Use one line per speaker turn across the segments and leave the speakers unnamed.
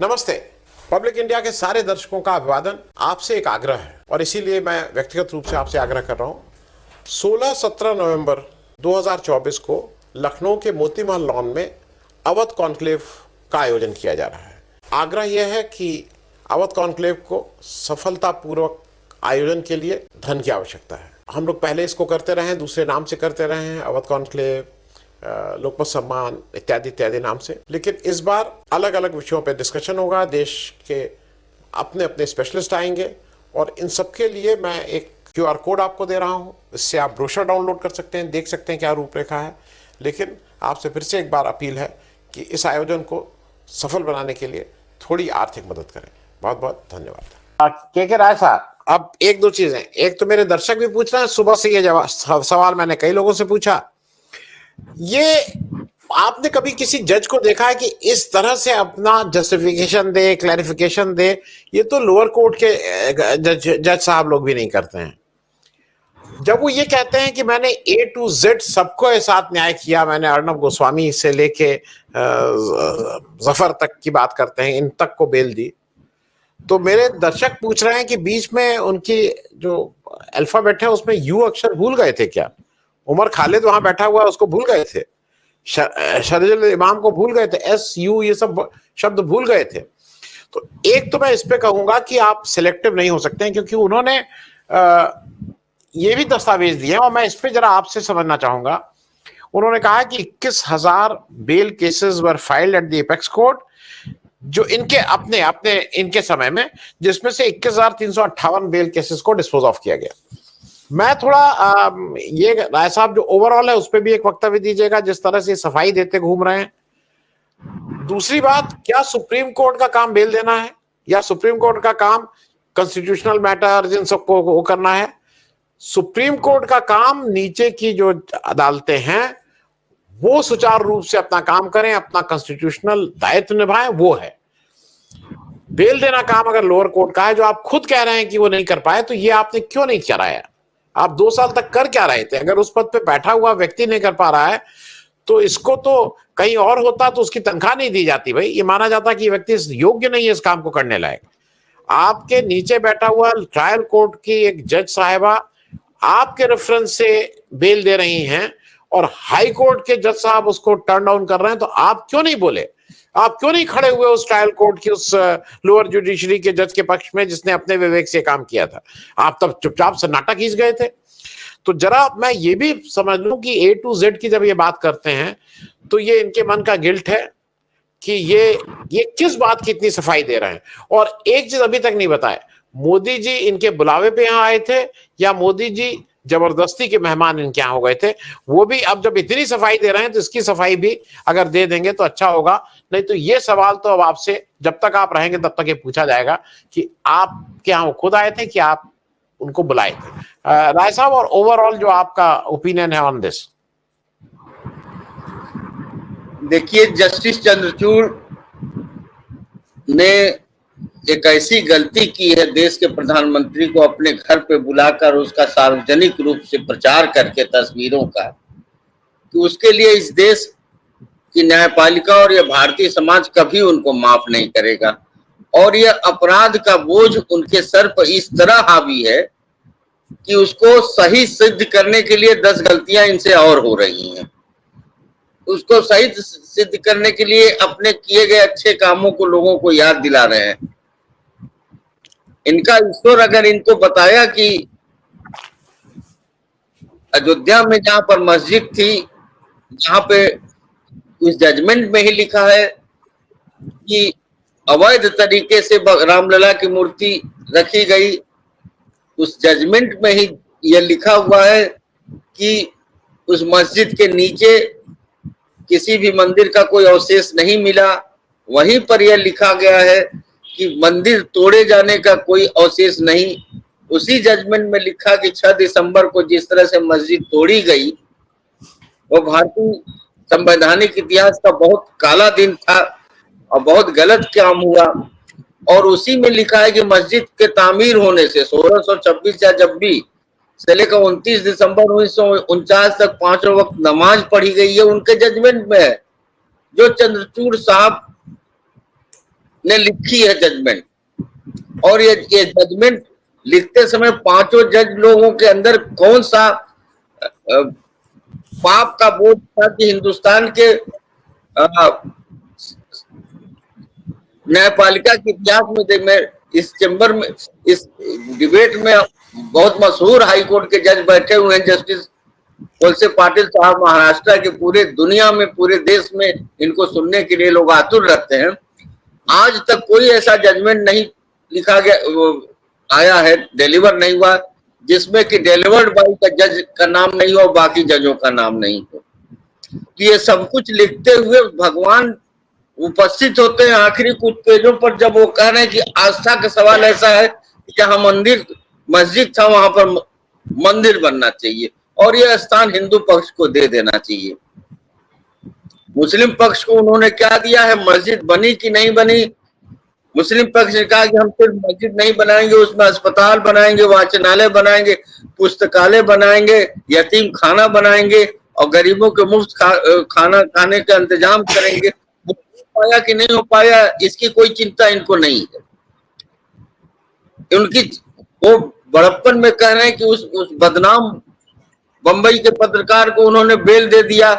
नमस्ते। Public India के सारे दर्शकों का अभिवादन। आपसे एक आग्रह है और इसीलिए मैं व्यक्तिगत रूप से आपसे आग्रह कर रहा हूं। 16-17 नवंबर 2024 को लखनऊ के मोती महल लॉन में अवध कॉन्क्लेव का आयोजन किया जा रहा है। आग्रह यह है कि अवध कॉन्क्लेव को सफलतापूर्वक आयोजन के लिए धन की आवश्यकता है। हम लोग पहले इसको करते रहे हैं, दूसरे नाम से करते रहे हैं, अवध कॉन्क्लेव, लोकमत सम्मान इत्यादि इत्यादि नाम से। लेकिन इस बार अलग अलग विषयों पर डिस्कशन होगा। देश के अपने अपने स्पेशलिस्ट आएंगे और इन सबके लिए मैं एक QR कोड आपको दे रहा हूं। इससे आप ब्रोशर डाउनलोड कर सकते हैं, देख सकते हैं क्या रूपरेखा है। लेकिन आपसे फिर से एक बार अपील है कि इस आयोजन को सफल बनाने के लिए थोड़ी आर्थिक मदद करें। बहुत बहुत धन्यवाद। के राय साहब, अब एक दो चीजें, एक तो मेरे दर्शक भी पूछ रहे हैं, सुबह से ये सवाल मैंने कई लोगों से पूछा। ये आपने कभी किसी जज को देखा है कि इस तरह से अपना जस्टिफिकेशन दे, क्लैरिफिकेशन दे? ये तो लोअर कोर्ट के जज साहब लोग भी नहीं करते हैं। जब वो ये कहते हैं कि मैंने A to Z सबको साथ न्याय किया, मैंने अर्णब गोस्वामी से लेके जफर तक की बात करते हैं, इन तक को बेल दी, तो मेरे दर्शक पूछ रहे हैं कि बीच में उनकी जो अल्फाबेट है उसमें U अक्षर भूल गए थे क्या? उमर खालिद वहां बैठा हुआ, उसको भूल गए थे? शरजुल इमाम को भूल गए थे? SU ये सब शब्द भूल गए थे? तो एक तो मैं इस पे कहूंगा कि आप सिलेक्टिव नहीं हो सकते हैं, क्योंकि उन्होंने ये भी दस्तावेज दिए और मैं इस पे जरा आपसे समझना चाहूंगा। उन्होंने कहा कि 21,000 bail cases were filed at the apex court, जो इनके अपने इनके समय में, जिसमें से 21,358 बेल केसेस को डिस्पोज ऑफ किया गया। मैं थोड़ा ये राय साहब जो ओवरऑल है उस पर भी एक वक्तव्य दीजिएगा, जिस तरह से सफाई देते घूम रहे हैं। दूसरी बात, क्या सुप्रीम कोर्ट का काम बेल देना है या सुप्रीम कोर्ट का काम कॉन्स्टिट्यूशनल मैटर जिन सबको वो करना है? सुप्रीम कोर्ट का काम नीचे की जो अदालतें हैं वो सुचारू रूप से अपना काम करें, अपना कॉन्स्टिट्यूशनल दायित्व निभाएं, वो है। बेल देना काम अगर लोअर कोर्ट का है, जो आप खुद कह रहे हैं कि वो नहीं कर पाए, तो ये आपने क्यों नहीं कराया? आप 2 साल तक कर क्या रहे थे? अगर उस पद पे बैठा हुआ व्यक्ति नहीं कर पा रहा है तो इसको तो कहीं और होता तो उसकी तनख्वाह नहीं दी जाती भाई, ये माना जाता कि व्यक्ति योग्य नहीं है इस काम को करने लायक। आपके नीचे बैठा हुआ ट्रायल कोर्ट की एक जज साहिबा आपके रेफरेंस से बेल दे रही हैं और हाई कोर्ट के जज साहब उसको टर्न डाउन कर रहे हैं, तो आप क्यों नहीं बोले? आप क्यों नहीं खड़े हुए उस ट्रायल कोर्ट की, उस लोअर जुडिशरी के जज के पक्ष में जिसने अपने विवेक से काम किया था? आप तब चुपचाप सन्नाटा खींच गए थे। तो जरा मैं ये भी समझ लूं कि A to Z की जब ये बात करते हैं तो ये इनके मन का गिल्ट है कि ये किस बात की इतनी सफाई दे रहे हैं। और एक चीज अभी तक नहीं बताए, मोदी जी इनके बुलावे पे यहाँ आए थे या मोदी जी जबरदस्ती के मेहमान इनके यहाँ हो गए थे? वो भी अब जब इतनी सफाई दे रहे हैं तो इसकी सफाई भी अगर दे देंगे तो अच्छा होगा। नहीं तो ये सवाल तो अब आपसे जब तक आप रहेंगे तब तक ये पूछा जाएगा कि आप क्या वो खुद आए थे कि आप उनको बुलाए थे? राय साहब, और ओवरऑल जो आपका ओपिनियन है ऑन दिस?
देखिए, जस्टिस चंद्रचूड़ ने एक ऐसी गलती की है, देश के प्रधानमंत्री को अपने घर पे बुलाकर उसका सार्वजनिक रूप से प्रचार करके तस्वीरों का, कि उसके लिए इस देश की न्यायपालिका और यह भारतीय समाज कभी उनको माफ नहीं करेगा। और यह अपराध का बोझ उनके सर पर इस तरह हावी है कि उसको सही सिद्ध करने के लिए 10 गलतियां इनसे और हो रही हैं। उसको सही सिद्ध करने के लिए अपने किए गए अच्छे कामों को लोगों को याद दिला रहे हैं। इनका ईश्वर अगर इनको बताया कि अयोध्या में जहां पर मस्जिद थी, जहां पे उस जजमेंट में ही लिखा है कि अवैध तरीके से रामलला की मूर्ति रखी गई, उस जजमेंट में ही यह लिखा हुआ है कि उस मस्जिद के नीचे किसी भी मंदिर का कोई अवशेष नहीं मिला। वहीं पर यह लिखा गया है कि मंदिर तोड़े जाने का कोई अवशेष नहीं। उसी जजमेंट में लिखा कि 6 दिसंबर को जिस तरह से मस्जिद तोड़ी गई वो भारतीय संवैधानिक इतिहास का बहुत काला दिन था और बहुत गलत काम हुआ। और उसी में लिखा है कि मस्जिद के तामीर होने से 1626 या जब भी से लेकर 29 दिसंबर 1949 तक 5 वक्त नमाज पढ़ी गई है, उनके जजमेंट में है। जो चंद्रचूड़ साहब ने लिखी है जजमेंट, और ये जजमेंट लिखते समय पांचों जज लोगों के अंदर कौन सा पाप का बोझ था कि हिंदुस्तान के न्यायपालिका के इतिहास में मैं इस चैम्बर में, इस डिबेट में बहुत मशहूर हाई कोर्ट के जज बैठे हुए हैं, जस्टिस वत्स पाटिल साहब महाराष्ट्र के। पूरे दुनिया में, पूरे देश में इनको सुनने के लिए लोग आतुर रहते हैं। आज तक कोई ऐसा जजमेंट नहीं लिखा गया आया है, डिलीवर नहीं हुआ, जिसमें कि डिलीवर्ड बाई का जज का नाम नहीं हो, बाकी जजों का नाम नहीं हो। ये सब कुछ लिखते हुए भगवान उपस्थित होते हैं आखिरी कुछ पेजों पर, जब वो कह रहे हैं कि आस्था का सवाल ऐसा है कि जहां मंदिर मस्जिद था वहां पर मंदिर बनना चाहिए, और यह स्थान हिंदू पक्ष को दे देना चाहिए। मुस्लिम पक्ष को उन्होंने क्या दिया है? मस्जिद बनी कि नहीं बनी? मुस्लिम पक्ष ने कहा कि हम सिर्फ मस्जिद नहीं बनाएंगे, उसमें अस्पताल बनाएंगे, वाचनालय बनाएंगे, पुस्तकालय बनाएंगे, यतीम खाना बनाएंगे और गरीबों के मुफ्त खाना खाने का इंतजाम करेंगे। हो पाया कि नहीं हो पाया, इसकी कोई चिंता इनको नहीं है। उनकी वो बड़प्पन में कह रहे हैं कि उस बदनाम बंबई के पत्रकार को उन्होंने बेल दे दिया,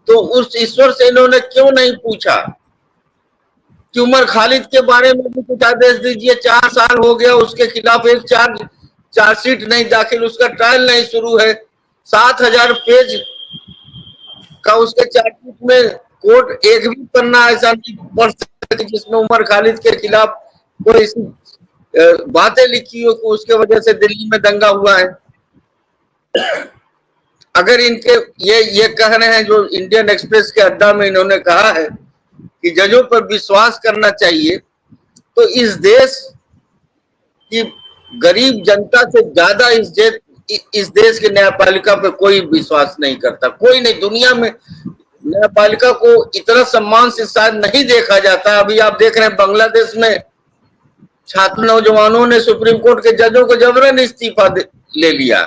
तो उस ईश्वर से इन्होंने क्यों नहीं पूछा कि उमर खालिद के बारे में भी कुछ आदेश दीजिए। 4 साल हो गया, उसके खिलाफ एक चार्जशीट नहीं दाखिल, उसका ट्रायल नहीं शुरू है। 7000 पेज का उसके चार्जशीट में कोर्ट एक भी पन्ना ऐसा नहीं पढ़ सकते जिसमें उमर खालिद के खिलाफ कोई बातें लिखी हो कि उसके वजह से दिल्ली में दंगा हुआ है। अगर इनके ये कह रहे हैं, जो इंडियन एक्सप्रेस के अड्डा में इन्होंने कहा है कि जजों पर विश्वास करना चाहिए, तो इस देश की गरीब जनता से ज्यादा इस देश के न्यायपालिका पे कोई विश्वास नहीं करता। कोई नहीं, दुनिया में न्यायपालिका को इतना सम्मान से शायद नहीं देखा जाता। अभी आप देख रहे हैं बांग्लादेश में छात्र नौजवानों ने सुप्रीम कोर्ट के जजों को जबरन इस्तीफा ले लिया,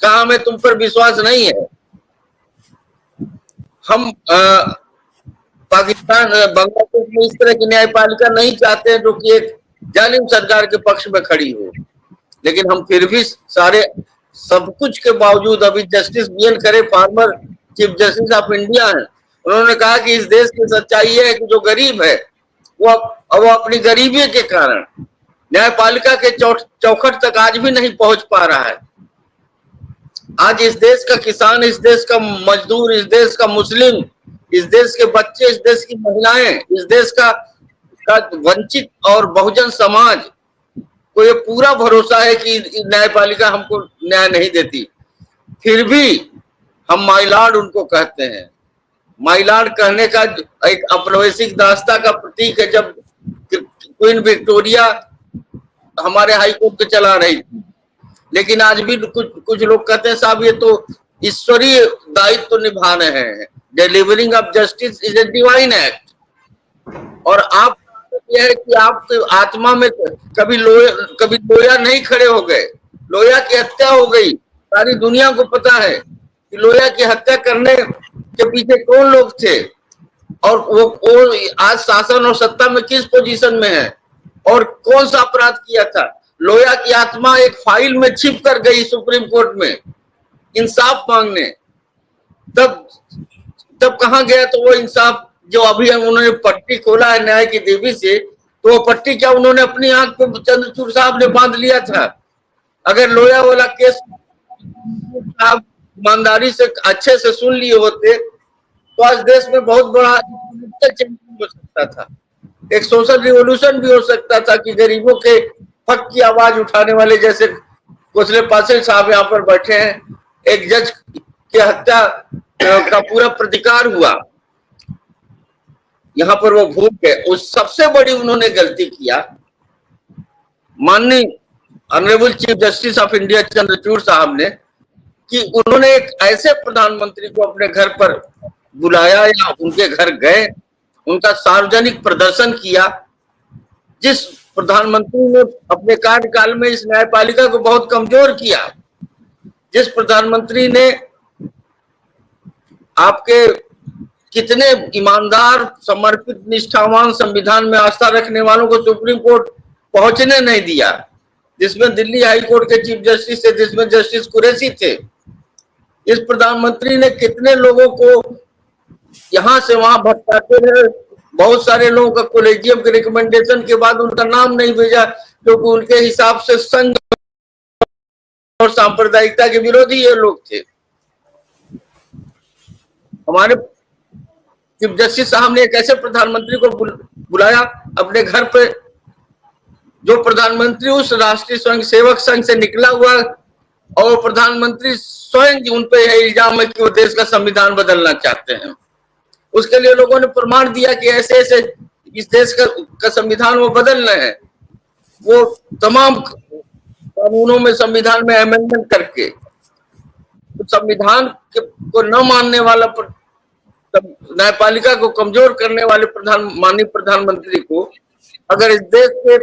कहा हमें तुम पर विश्वास नहीं है। हम पाकिस्तान बांग्लादेश में इस तरह की न्यायपालिका नहीं चाहते हैं जो कि एक जालिम सरकार के पक्ष में खड़ी हो, लेकिन हम फिर भी सारे सब कुछ के बावजूद, अभी justice BN Khare former chief justice of India हैं, उन्होंने कहा कि इस देश की सच्चाई है कि जो गरीब है वो अपनी गरीबी के कारण न्यायपालिका के चौखट तक आज भी नहीं पहुंच पा रहा है। आज इस देश का किसान, इस देश का मजदूर, इस देश का मुस्लिम, इस देश के बच्चे, इस देश की महिलाएं, इस देश का वंचित और बहुजन समाज को ये पूरा भरोसा है कि न्यायपालिका हमको न्याय नहीं देती, फिर भी हम माई लॉर्ड उनको कहते हैं। माई लॉर्ड कहने का एक औपनिवेशिक दास्ता का प्रतीक है। जब क्वीन विक्टोरिया हमारे हाई कोर्ट के चला रही थी, लेकिन आज भी कुछ लोग कहते हैं साहब ये तो ईश्वरीय दायित्व तो निभा रहे हैं, delivering of justice is a divine act. और आप यह है कि आपके आत्मा में कभी लोया नहीं खड़े हो गए, लोया की हत्या हो गई। सारी दुनिया को पता है कि लोया की हत्या करने के पीछे कौन लोग थे, और वो आज शासन और सत्ता में किस पोजीशन में है, और कौन सा अपराध किया था। लोया की आत्मा एक फाइल में छिप कर गई सुप्रीम कोर्ट में इंसाफ मांगने, तब कहां गया? तो वो इंसाफ जो अभी उन्होंने पट्टी खोला है न्याय की देवी से, तो वो पट्टी क्या उन्होंने अपनी आंख पे चंद्रचूड़ साहब ने बांध लिया था? अगर लोया वाला केस आप ईमानदारी से अच्छे से सुन लिए होते तो आज देश में बहुत बड़ा चेंज हो सकता था, एक सोशल रिवॉल्यूशन भी हो सकता था कि गरीबों के हक की आवाज उठाने वाले जैसे कोसले पासिल साहब यहाँ पर बैठे हैं, एक जज की हत्या का पूरा प्रतिकार हुआ, यहाँ पर वो भूल गए। उस सबसे बड़ी उन्होंने गलती किया, माननीय honourable chief justice of India Chandrachud साहब ने, कि उन्होंने एक ऐसे प्रधानमंत्री को अपने घर पर बुलाया या उनके घर गए, उनका सार्वजनिक प्रदर्शन किया, जिस प्रधानमंत्री ने अपने कार्यकाल में इस न्यायपालिका को बहुत कमजोर किया, जिस प्रधानमंत्री ने आपके कितने ईमानदार, समर्पित, निष्ठावान, संविधान में आस्था रखने वालों को सुप्रीम कोर्ट पहुंचने नहीं दिया, जिसमें दिल्ली हाई कोर्ट के चीफ जस्टिस थे, जिसमें जस्टिस कुरैशी थे। इस प्रधानमंत्री ने कितने लोगों को यहां से वहां भटकाते रहे। बहुत सारे लोगों का कॉलेजियम के रिकमेंडेशन के बाद उनका नाम नहीं भेजा, क्योंकि उनके हिसाब से संघ और सांप्रदायिकता के विरोधी ये लोग थे। हमारे चीफ जस्टिस साहब ने एक ऐसे प्रधानमंत्री को बुलाया अपने घर पे, जो प्रधानमंत्री उस राष्ट्रीय स्वयं सेवक संघ से निकला हुआ, और प्रधानमंत्री स्वयं उन पे यह इल्जाम है कि वो देश का संविधान बदलना चाहते हैं। उसके लिए लोगों ने प्रमाण दिया कि ऐसे ऐसे इस देश का संविधान वो बदल रहे हैं। वो तमाम कानूनों में, संविधान में अमेंडमेंट करके संविधान को न मानने वाला, न्यायपालिका को कमजोर करने वाले माननीय प्रधानमंत्री को अगर इस देश के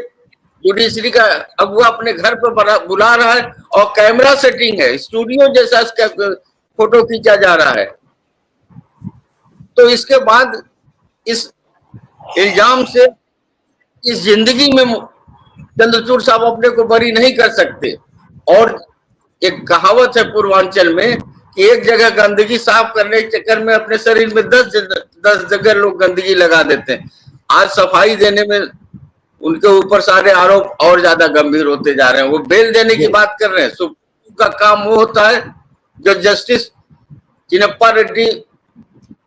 जुडिशरी का अगुआ अपने घर पर बुला रहा है और कैमरा सेटिंग है, स्टूडियो जैसा इसका फोटो खींचा जा रहा है, तो इसके बाद इस इल्जाम से इस जिंदगी में चंद्रचूड़ साहब अपने को बरी नहीं कर सकते। और एक कहावत है पूर्वांचल में कि एक जगह गंदगी साफ करने के चक्कर में अपने शरीर में 10 जगह लोग गंदगी लगा देते हैं। आज सफाई देने में उनके ऊपर सारे आरोप और ज्यादा गंभीर होते जा रहे हैं। वो बेल देने की बात कर रहे हैं। सुप्रीम का काम वो होता है जो जस्टिस चिन्नप्पा रेड्डी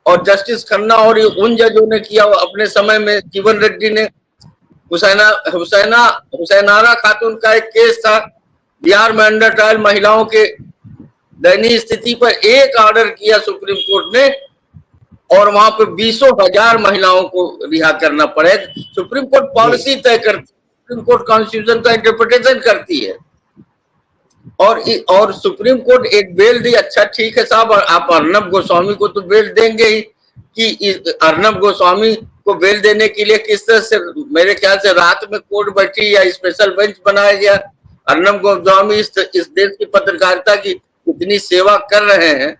और जस्टिस खन्ना और उन जजों ने किया अपने समय में। जीवन रेड्डी ने हुसैनारा खातून का एक केस था, बिहार में अंडर ट्रायल महिलाओं के दयनीय स्थिति पर एक ऑर्डर किया सुप्रीम कोर्ट ने, और वहां पे 20,000 महिलाओं को रिहा करना पड़े। सुप्रीम कोर्ट पॉलिसी तय करती, सुप्रीम कोर्ट कॉन्स्टिट्यूशन का इंटरप्रिटेशन करती है। और सुप्रीम कोर्ट एक बेल दी, अच्छा ठीक है साहब, आप अर्नब गोस्वामी को तो बेल देंगे ही, कि अर्नब गोस्वामी को बेल देने के लिए किस तरह से, मेरे ख्याल से रात में कोर्ट बैठी या स्पेशल बेंच बनाया गया। अर्नब गोस्वामी इस देश की पत्रकारिता की कितनी सेवा कर रहे हैं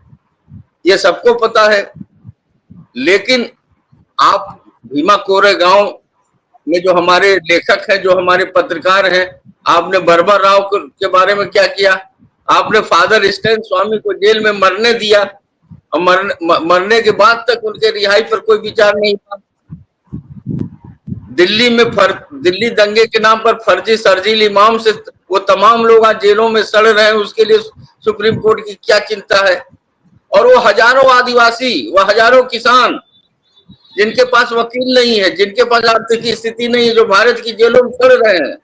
ये सबको पता है। लेकिन आप भीमा कोरेगांव में जो हमारे लेखक हैं, जो हमारे पत्रकार हैं, आपने बर्बर राव के बारे में क्या किया? आपने फादर स्टैन स्वामी को जेल में मरने दिया, और मरने के बाद तक उनके रिहाई पर कोई विचार नहीं था। दिल्ली में दिल्ली दंगे के नाम पर फर्जी शरजील इमाम से वो तमाम लोग आज जेलों में सड़ रहे हैं, उसके लिए सुप्रीम कोर्ट की क्या चिंता है? और वो हजारों आदिवासी, वो हजारों किसान जिनके पास वकील नहीं है, जिनके पास आर्थिक स्थिति नहीं है, जो भारत की जेलों में सड़ रहे हैं,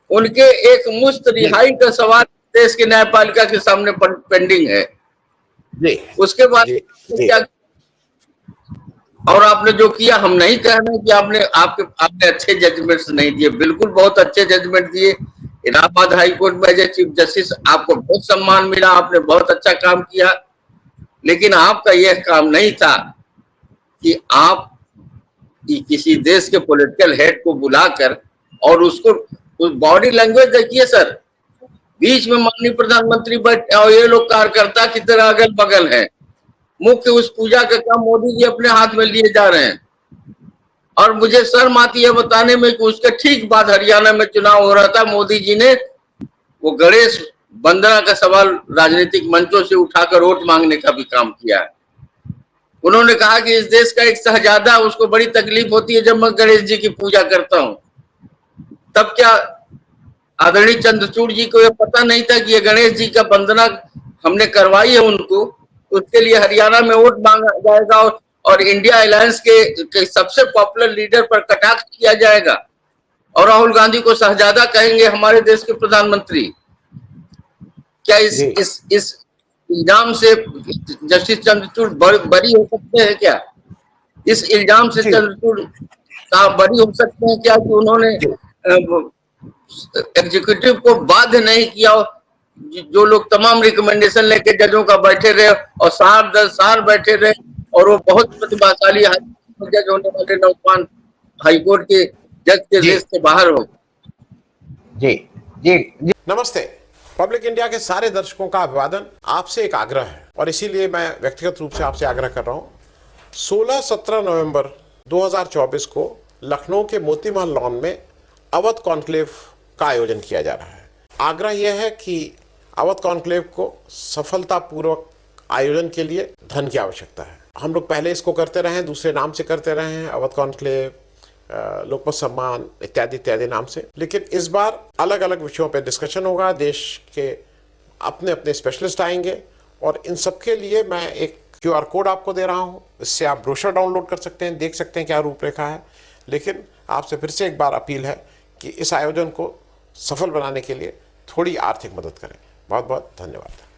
उनके एक मुश्त रिहाई का सवाल देश की न्यायपालिका के सामने पेंडिंग है। उसके बाद क्या? और आपने जो किया, हम नहीं कह रहे कि आपने अच्छे जजमेंट्स नहीं दिए, बिल्कुल बहुत अच्छे जजमेंट दिए। इलाहाबाद हाई कोर्ट में एज चीफ जस्टिस आपको बहुत सम्मान मिला, आपने बहुत अच्छा काम किया। लेकिन आपका यह काम नहीं था कि आप किसी देश के पॉलिटिकल हेड को बुलाकर और उसको बॉडी लैंग्वेज देखिए सर, बीच में माननीय प्रधानमंत्री बैठे और ये लोग कार्यकर्ता की तरह अगल बगल है। मुख्य उस पूजा का काम मोदी जी अपने हाथ में लिए जा रहे हैं। और मुझे शर्म आती है बताने में कि उसके ठीक बाद हरियाणा में चुनाव हो रहा था, मोदी जी ने वो गणेश वंदना का सवाल राजनीतिक मंचों से उठाकर वोट मांगने का भी काम किया है। उन्होंने कहा कि इस देश का एक शहजादा, उसको बड़ी तकलीफ होती है जब मैं गणेश जी की पूजा करता हूं। तब क्या आदरणीय चंद्रचूड़ जी को यह पता नहीं था कि ये गणेश जी का वंदना हमने करवाई है उनको, उसके लिए हरियाणा में वोट मांगा जाएगा और इंडिया अलायंस के सबसे पॉपुलर लीडर पर कटाक्ष किया जाएगा और राहुल गांधी को शहजादा कहेंगे हमारे देश के प्रधानमंत्री। क्या इस इल्जाम से जस्टिस चंद्रचूड़ बरी हो सकते हैं क्या? इस इल्जाम से चंद्रचूड़ साहब बरी हो सकते हैं क्या कि उन्होंने एग्जीक्यूटिव को बाध्य नहीं किया? जो लोग तमाम रिकमेंडेशन लेके जजों का बैठे रहे और साल 10 साल बैठे रहे, और वो बहुत प्रतिभाशाली जज होने वाले नौजवान हाईकोर्ट के जज के देश से बाहर हो।
जी जी जी नमस्ते। पब्लिक इंडिया के सारे दर्शकों का अभिवादन। आपसे एक आग्रह है और इसीलिए मैं व्यक्तिगत रूप से आपसे आग्रह कर रहा हूं, 16-17 नवंबर 2024 को लखनऊ के मोती महल लॉन में अवध कॉन्क्लेव का आयोजन किया जा रहा है। आग्रह यह है कि अवध कॉन्क्लेव को सफलतापूर्वक आयोजन के लिए धन की आवश्यकता है। हम लोग पहले इसको करते रहे हैं, दूसरे नाम से करते रहे हैं, अवध कॉन्क्लेव, लोकमत सम्मान इत्यादि इत्यादि नाम से, लेकिन इस बार अलग अलग विषयों पर डिस्कशन होगा। देश के अपने अपने स्पेशलिस्ट आएंगे और इन सब के लिए मैं एक QR कोड आपको दे रहा हूँ। इससे आप ब्रोशर डाउनलोड कर सकते हैं, देख सकते हैं क्या रूपरेखा है। लेकिन आपसे फिर से एक बार अपील है कि इस आयोजन को सफल बनाने के लिए थोड़ी आर्थिक मदद करें। बहुत बहुत धन्यवाद।